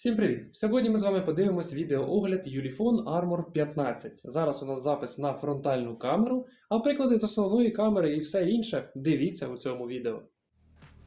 Всім привіт! Сьогодні ми з вами подивимось відеоогляд Ulefone Armor 15. Зараз у нас запис на фронтальну камеру, а приклади з основної камери і все інше дивіться у цьому відео.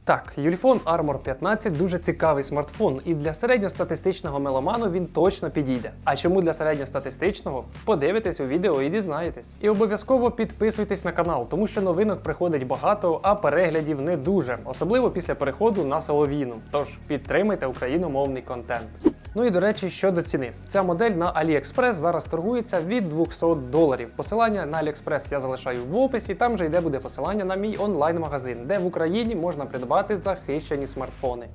Так, Ulefone Armor 15 дуже цікавий смартфон, і для середньостатистичного меломану він точно підійде. А чому для середньостатистичного? Подивитесь у відео і дізнаєтесь. І обов'язково підписуйтесь на канал, тому що новинок приходить багато, а переглядів не дуже, особливо після переходу на солов'їну. Тож підтримайте україномовний контент. Ну і до речі, щодо ціни. Ця модель на AliExpress зараз торгується від $200. Посилання на AliExpress я залишаю в описі, там же йде буде посилання на мій онлайн-магазин, де в Україні можна придбати захищені смартфони.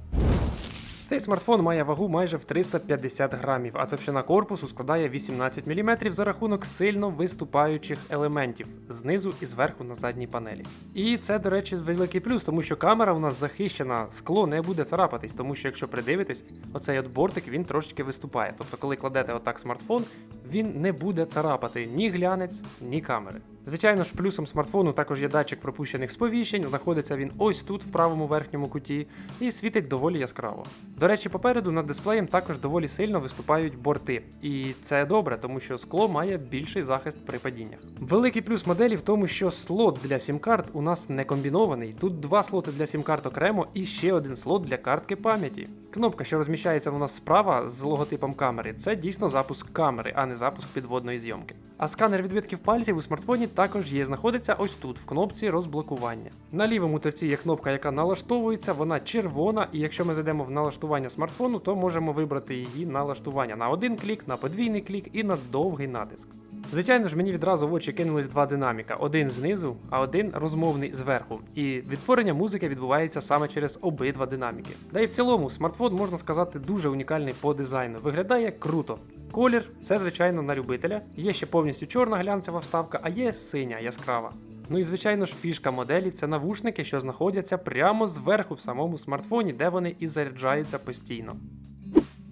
Цей смартфон має вагу майже в 350 грамів, а товщина корпусу складає 18 мм за рахунок сильно виступаючих елементів знизу і зверху на задній панелі. І це, до речі, великий плюс, тому що камера у нас захищена, скло не буде царапатись, тому що якщо придивитись, оцей от бортик він трошечки виступає. Тобто, коли кладете отак смартфон, він не буде царапати ні глянець, ні камери. Звичайно ж, плюсом смартфону також є датчик пропущених сповіщень, знаходиться він ось тут, в правому верхньому куті, і світить доволі яскраво. До речі, попереду над дисплеєм також доволі сильно виступають борти. І це добре, тому що скло має більший захист при падіннях. Великий плюс моделі в тому, що слот для сім-карт у нас не комбінований. Тут два слоти для сім-карт окремо і ще один слот для картки пам'яті. Кнопка, що розміщається у нас справа з логотипом камери, це дійсно запуск камери, а не запуск підводної зйомки. А сканер відбитків пальців у смартфоні також є, знаходиться ось тут, в кнопці розблокування. На лівому торці є кнопка, яка налаштовується, вона червона, і якщо ми зайдемо в налаштування смартфону, то можемо вибрати її налаштування на один клік, на подвійний клік і на довгий натиск. Звичайно ж, мені відразу в очі кинулись два динаміка, один знизу, а один розмовний зверху. І відтворення музики відбувається саме через обидва динаміки. Да і в цілому, смартфон, можна сказати, дуже унікальний по дизайну. Виглядає круто. Колір – це, звичайно, на любителя. Є ще повністю чорна глянцева вставка, а є синя, яскрава. Ну і, звичайно ж, фішка моделі – це навушники, що знаходяться прямо зверху в самому смартфоні, де вони і заряджаються постійно.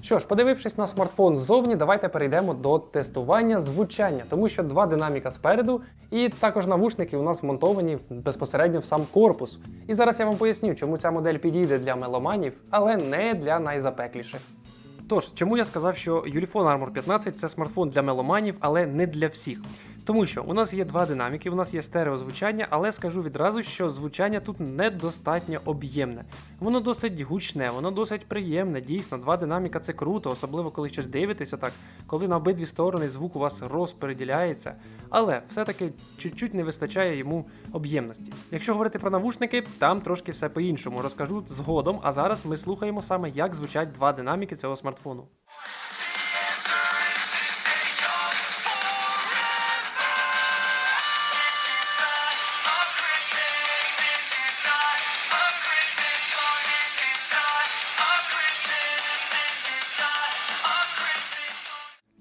Що ж, подивившись на смартфон ззовні, давайте перейдемо до тестування звучання, тому що два динаміка спереду і також навушники у нас вмонтовані безпосередньо в сам корпус. І зараз я вам поясню, чому ця модель підійде для меломанів, але не для найзапекліших. Тож, чому я сказав, що Ulefone Armor 15 – це смартфон для меломанів, але не для всіх? Тому що у нас є два динаміки, у нас є стереозвучання, але скажу відразу, що звучання тут недостатньо об'ємне. Воно досить гучне, воно досить приємне, дійсно, два динаміка – це круто, особливо коли щось дивитеся так, коли на обидві сторони звук у вас розподіляється, але все-таки чуть-чуть не вистачає йому об'ємності. Якщо говорити про навушники, там трошки все по-іншому, розкажу згодом, а зараз ми слухаємо саме, як звучать два динаміки цього смартфону.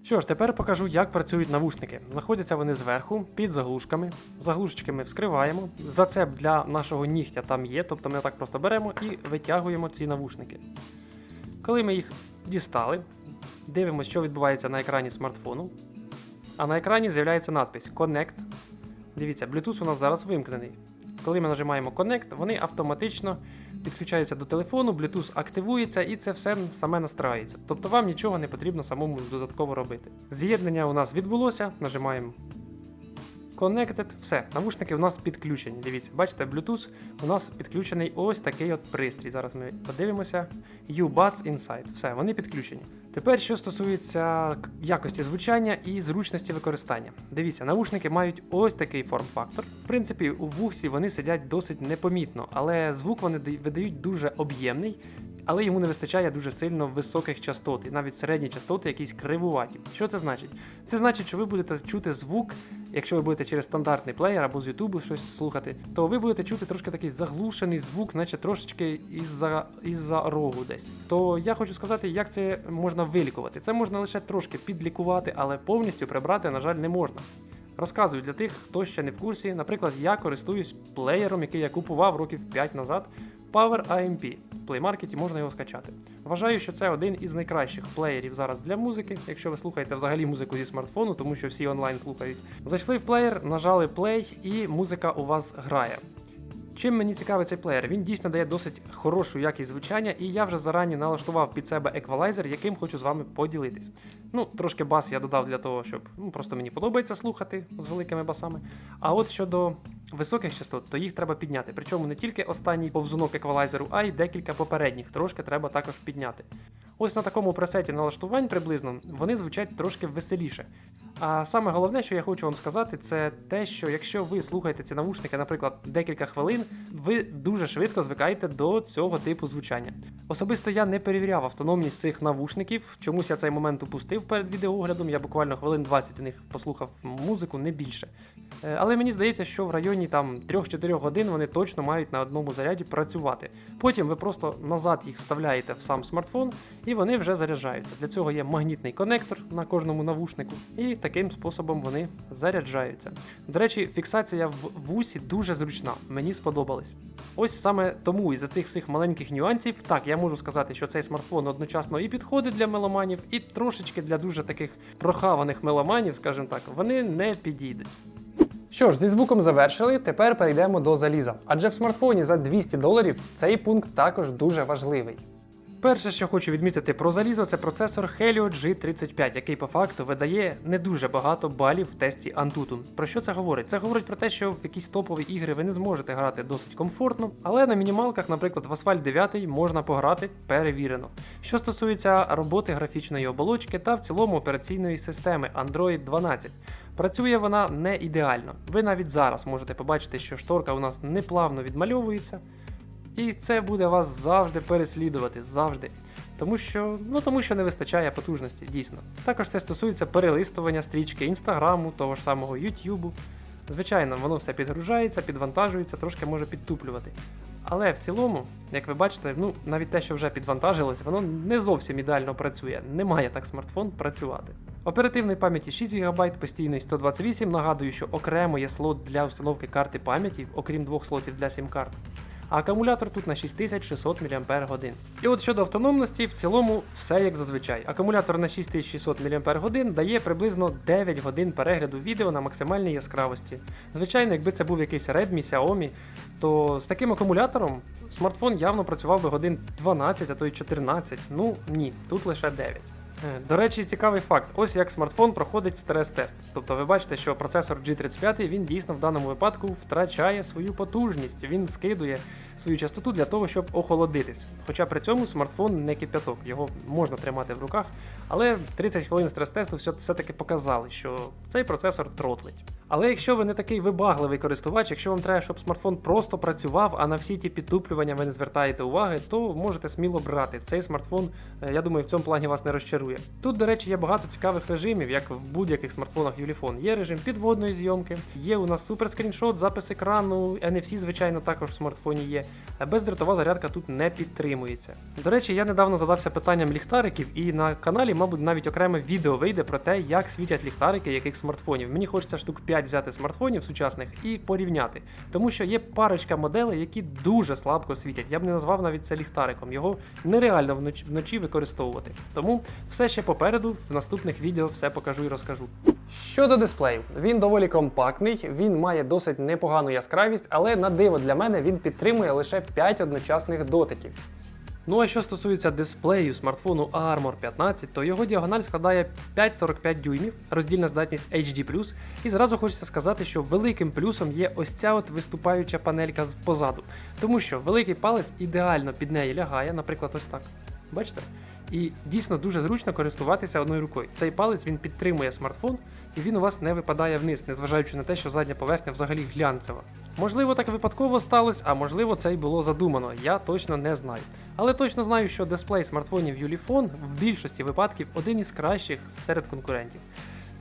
Що ж, тепер покажу, як працюють навушники. Знаходяться вони зверху, під заглушками. Заглушечки ми вскриваємо. Зацеп для нашого нігтя там є, тобто ми так просто беремо і витягуємо ці навушники. Коли ми їх дістали, дивимося, що відбувається на екрані смартфону. А на екрані з'являється надпись Connect. Дивіться, Bluetooth у нас зараз вимкнений. Коли ми нажимаємо Connect, вони автоматично підключаються до телефону, Bluetooth активується і це все саме настраюється. Тобто вам нічого не потрібно самому додатково робити. З'єднання у нас відбулося, нажимаємо Connected, все, навушники у нас підключені. Дивіться, бачите, Bluetooth у нас підключений ось такий от пристрій. Зараз ми подивимося. U-Buds Inside. Все, вони підключені. Тепер, що стосується якості звучання і зручності використання. Дивіться, навушники мають ось такий форм-фактор. В принципі, у вухсі вони сидять досить непомітно, але звук вони видають дуже об'ємний, але йому не вистачає дуже сильно високих частот, і навіть середні частоти якісь кривуваті. Що це значить? Це значить, що ви будете чути звук, якщо ви будете через стандартний плеєр або з YouTube щось слухати, то ви будете чути трошки такий заглушений звук, наче трошечки із-за рогу десь. То я хочу сказати, як це можна вилікувати. Це можна лише трошки підлікувати, але повністю прибрати, на жаль, не можна. Розказую для тих, хто ще не в курсі. Наприклад, я користуюсь плеєром, який я купував років 5 назад, Power AMP. В Play Market можна його скачати. Вважаю, що це один із найкращих плеєрів зараз для музики, якщо ви слухаєте взагалі музику зі смартфону, тому що всі онлайн слухають. Зайшли в плеєр, нажали play і музика у вас грає. Чим мені цікавий цей плеєр? Він дійсно дає досить хорошу якість звучання, і я вже зарані налаштував під себе еквалайзер, яким хочу з вами поділитись. Ну, трошки бас я додав для того, щоб просто мені подобається слухати з великими басами. А от щодо високих частот, то їх треба підняти. Причому не тільки останній повзунок еквалайзеру, а й декілька попередніх. Трошки треба також підняти. Ось на такому пресеті налаштувань приблизно вони звучать трошки веселіше. А саме головне, що я хочу вам сказати, це те, що якщо ви слухаєте ці навушники, наприклад, декілька хвилин, ви дуже швидко звикаєте до цього типу звучання. Особисто я не перевіряв автономність цих навушників, чомусь я цей момент упустив перед відеооглядом, я буквально хвилин 20 у них послухав музику, не більше. Але мені здається, що в районі 3-4 годин вони точно мають на одному заряді працювати. Потім ви просто назад їх вставляєте в сам смартфон і вони вже заряджаються. Для цього є магнітний конектор на кожному навушнику і таким способом вони заряджаються. До речі, фіксація в вусі дуже зручна, мені сподобалось. Ось саме тому із-за цих всіх маленьких нюансів, так, я можу сказати, що цей смартфон одночасно і підходить для меломанів, і трошечки для дуже таких прохаваних меломанів, скажімо так, вони не підійдуть. Що ж, зі звуком завершили, тепер перейдемо до заліза. Адже в смартфоні за $200 цей пункт також дуже важливий. Перше, що хочу відмітити про залізо, це процесор Helio G35, який по факту видає не дуже багато балів в тесті Antutu. Про що це говорить? Це говорить про те, що в якісь топові ігри ви не зможете грати досить комфортно, але на мінімалках, наприклад, в Asphalt 9 можна пограти перевірено. Що стосується роботи графічної оболочки та в цілому операційної системи Android 12. Працює вона не ідеально. Ви навіть зараз можете побачити, що шторка у нас неплавно відмальовується. І це буде вас завжди переслідувати, завжди. Тому що не вистачає потужності, дійсно. Також це стосується перелистування стрічки Інстаграму, того ж самого Ютубу. Звичайно, воно все підгружається, підвантажується, трошки може підтуплювати. Але в цілому, як ви бачите, навіть те, що вже підвантажилось, воно не зовсім ідеально працює. Не має так смартфон працювати. Оперативної пам'яті 6 ГБ, постійний 128, нагадую, що окремо є слот для установки карти пам'яті, окрім 2 слотів для сім-карт. А акумулятор тут на 6600 мАч. І от щодо автономності, в цілому все як зазвичай. Акумулятор на 6600 мАч дає приблизно 9 годин перегляду відео на максимальній яскравості. Звичайно, якби це був якийсь Redmi, Xiaomi, то з таким акумулятором смартфон явно працював би годин 12, а то й 14. Ну ні, тут лише 9. До речі, цікавий факт. Ось як смартфон проходить стрес-тест. Тобто ви бачите, що процесор G35 він дійсно в даному випадку втрачає свою потужність. Він скидує свою частоту для того, щоб охолодитись. Хоча при цьому смартфон не кип'яток, його можна тримати в руках. Але 30 хвилин стрес-тесту все-таки показали, що цей процесор тротлить. Але якщо ви не такий вибагливий користувач, якщо вам треба, щоб смартфон просто працював, а на всі ті підтуплювання ви не звертаєте уваги, то можете сміло брати. Цей смартфон, я думаю, в цьому плані вас не розчарує. Тут, до речі, є багато цікавих режимів, як в будь-яких смартфонах Ulefone. Є режим підводної зйомки, є у нас суперскріншот, запис екрану, NFC, звичайно, також в смартфоні є. Бездротова зарядка тут не підтримується. До речі, я недавно задався питанням ліхтариків, і на каналі, мабуть, навіть окреме відео вийде про те, як світять ліхтарики яких смартфонів. Мені хочеться штук 5 взяти смартфонів сучасних і порівняти. Тому що є парочка моделей, які дуже слабко світять. Я б не назвав навіть це ліхтариком. Його нереально вночі використовувати. Тому все ще попереду, в наступних відео все покажу і розкажу. Щодо дисплею, він доволі компактний, він має досить непогану яскравість, але на диво для мене він підтримує лише 5 одночасних дотиків. Ну а що стосується дисплею смартфону Armor 15, то його діагональ складає 5,45 дюймів, роздільна здатність HD+, і зразу хочеться сказати, що великим плюсом є ось ця от виступаюча панелька позаду, тому що великий палець ідеально під неї лягає, наприклад, ось так. Бачите? І дійсно дуже зручно користуватися одною рукою. Цей палець він підтримує смартфон, і він у вас не випадає вниз, незважаючи на те, що задня поверхня взагалі глянцева. Можливо, так випадково сталося, а можливо це й було задумано, я точно не знаю. Але точно знаю, що дисплей смартфонів Ulefone в більшості випадків один із кращих серед конкурентів.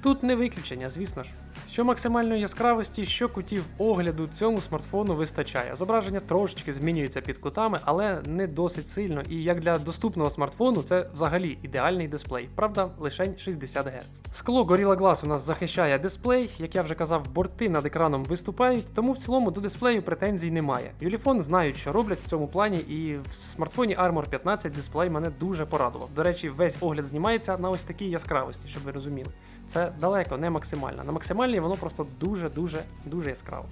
Тут не виключення, звісно ж. Що максимальної яскравості, що кутів огляду цьому смартфону вистачає. Зображення трошечки змінюється під кутами, але не досить сильно. І як для доступного смартфону це взагалі ідеальний дисплей. Правда, лише 60 Гц. Скло Gorilla Glass у нас захищає дисплей, як я вже казав, борти над екраном виступають, тому в цілому до дисплею претензій немає. Ulefone знають, що роблять в цьому плані, і в смартфоні Armor 15 дисплей мене дуже порадував. До речі, весь огляд знімається на ось такій яскравості, щоб ви розуміли. Це далеко не максимально. На максимальній воно просто дуже яскраво.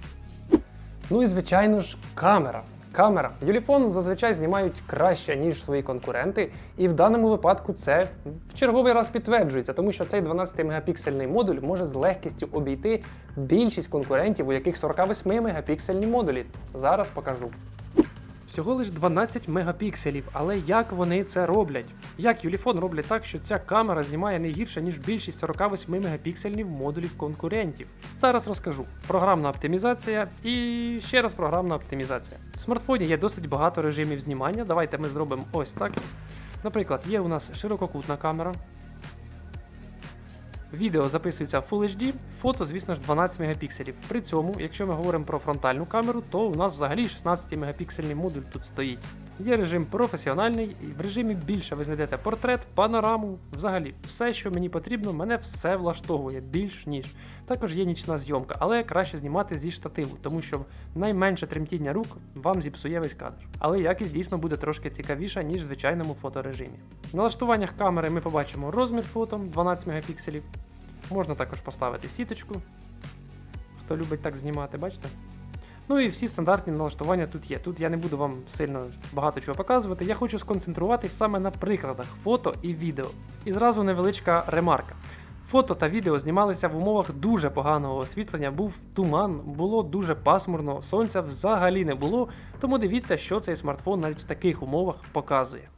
Ну і звичайно ж, камера. Камера. Юліфон зазвичай знімають краще, ніж свої конкуренти, і в даному випадку це в черговий раз підтверджується, тому що цей 12-мегапіксельний модуль може з легкістю обійти більшість конкурентів, у яких 48-мегапіксельні модулі. Зараз покажу. Всього лиш 12 мегапікселів, але як вони це роблять? Як Юліфон роблять так, що ця камера знімає не гірше, ніж більшість 48-мегапіксельних модулів конкурентів? Зараз розкажу. Програмна оптимізація і ще раз програмна оптимізація. В смартфоні є досить багато режимів знімання, давайте ми зробимо ось так. Наприклад, є у нас ширококутна камера. Відео записується в Full HD, фото, звісно ж, 12 мегапікселів. При цьому, якщо ми говоримо про фронтальну камеру, то у нас взагалі 16-мегапіксельний модуль тут стоїть. Є режим професіональний, і в режимі більше ви знайдете портрет, панораму, взагалі все, що мені потрібно, мене все влаштовує, більш ніж. Також є нічна зйомка, але краще знімати зі штативу, тому що найменше тремтіння рук вам зіпсує весь кадр. Але якість дійсно буде трошки цікавіша, ніж в звичайному фоторежимі. В налаштуваннях камери ми побачимо розмір фото 12 мегапікселів. Можна також поставити сіточку, хто любить так знімати, бачите? Ну і всі стандартні налаштування тут є. Тут я не буду вам сильно багато чого показувати, я хочу сконцентруватись саме на прикладах фото і відео. І зразу невеличка ремарка. Фото та відео знімалися в умовах дуже поганого освітлення, був туман, було дуже пасмурно, сонця взагалі не було, тому дивіться, що цей смартфон навіть в таких умовах показує.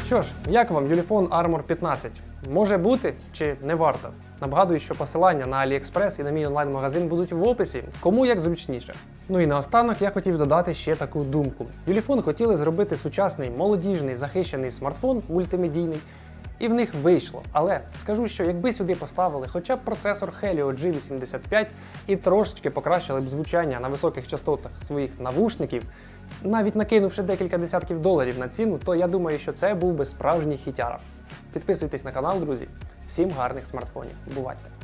Що ж, як вам Юліфон Armor 15? Може бути чи не варто? Нагадую, що посилання на AliExpress і на мій онлайн-магазин будуть в описі, кому як зручніше. Ну і наостанок я хотів додати ще таку думку. Юліфон хотіли зробити сучасний, молодіжний, захищений смартфон, мультимедійний, і в них вийшло. Але скажу, що якби сюди поставили хоча б процесор Helio G85 і трошечки покращили б звучання на високих частотах своїх навушників, навіть накинувши декілька десятків доларів на ціну, то я думаю, що це був би справжній хітяра. Підписуйтесь на канал, друзі. Всім гарних смартфонів. Бувайте!